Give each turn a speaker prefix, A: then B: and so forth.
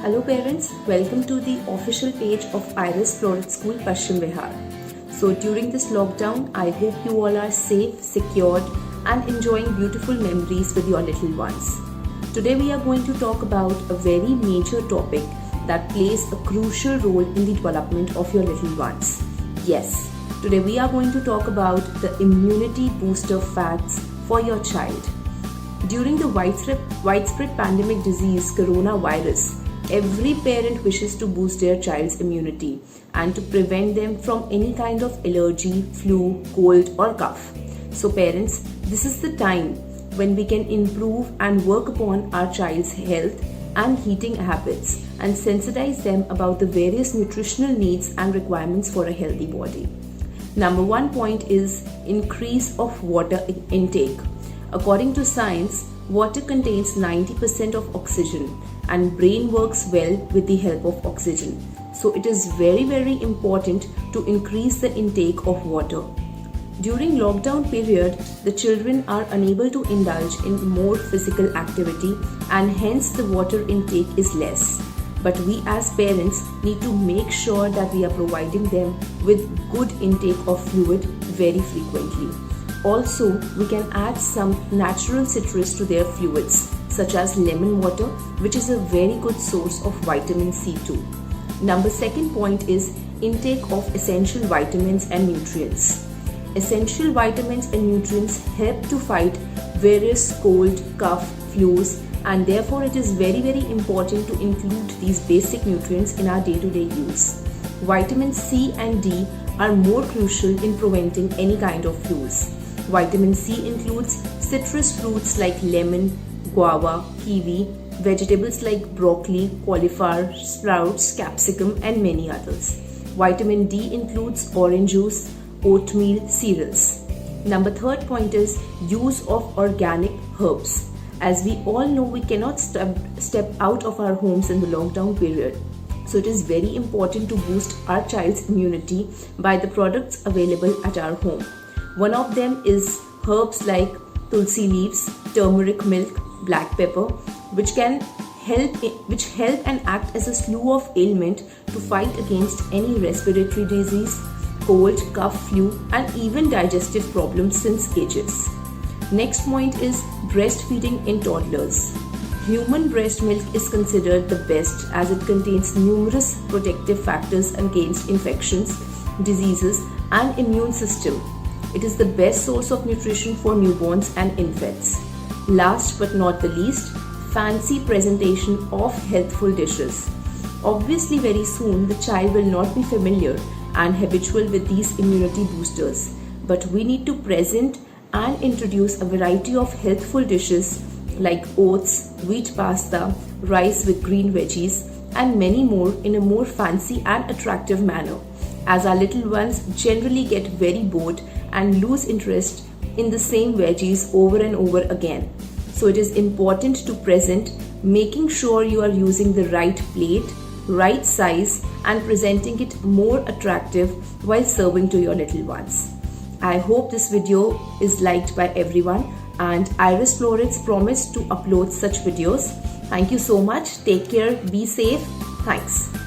A: Hello parents, welcome to the official page of Iris Florets School, Paschim Vihar. So during this lockdown, I hope you all are safe, secured and enjoying beautiful memories with your little ones. Today we are going to talk about a very major topic that plays a crucial role in the development of your little ones. Yes, today we are going to talk about the immunity booster facts for your child. During the widespread pandemic disease coronavirus, every parent wishes to boost their child's immunity and to prevent them from any kind of allergy, flu, cold or cough. So parents, this is the time when we can improve and work upon our child's health and eating habits and sensitize them about the various nutritional needs and requirements for a healthy body. Number one point is increase of water intake. According to science, water contains 90% of oxygen and brain works well with the help of oxygen. So it is very important to increase the intake of water. During lockdown period, the children are unable to indulge in more physical activity and hence the water intake is less. But we as parents need to make sure that we are providing them with good intake of fluid very frequently. Also, we can add some natural citrus to their fluids such as lemon water, which is a very good source of vitamin C2. Number second point is intake of essential vitamins and nutrients. Essential vitamins and nutrients help to fight various cold, cough, flus, and therefore it is very important to include these basic nutrients in our day-to-day use. Vitamin C and D are more crucial in preventing any kind of flus. Vitamin C includes citrus fruits like lemon, guava, kiwi, vegetables like broccoli, cauliflower, sprouts, capsicum and many others. Vitamin D includes orange juice, oatmeal, cereals. Number third point is use of organic herbs. As we all know, we cannot step out of our homes in the lockdown period. So it is very important to boost our child's immunity by the products available at our home. One of them is herbs like tulsi leaves, turmeric milk, black pepper, which help and act as a slew of ailment to fight against any respiratory disease, cold, cough, flu, and even digestive problems since ages. Next point is breastfeeding in toddlers. Human breast milk is considered the best as it contains numerous protective factors against infections, diseases, and immune system. It is the best source of nutrition for newborns and infants. Last but not the least, fancy presentation of healthful dishes. Obviously, very soon the child will not be familiar and habitual with these immunity boosters, but we need to present and introduce a variety of healthful dishes like oats, wheat pasta, rice with green veggies, and many more in a more fancy and attractive manner, as our little ones generally get very bored and lose interest in the same veggies over and over again. So it is important to present, making sure you are using the right plate, right size, and presenting it more attractive while serving to your little ones. I hope this video is liked by everyone, and Iris Florets promise to upload such videos. Thank you so much. Take care. Be safe. Thanks.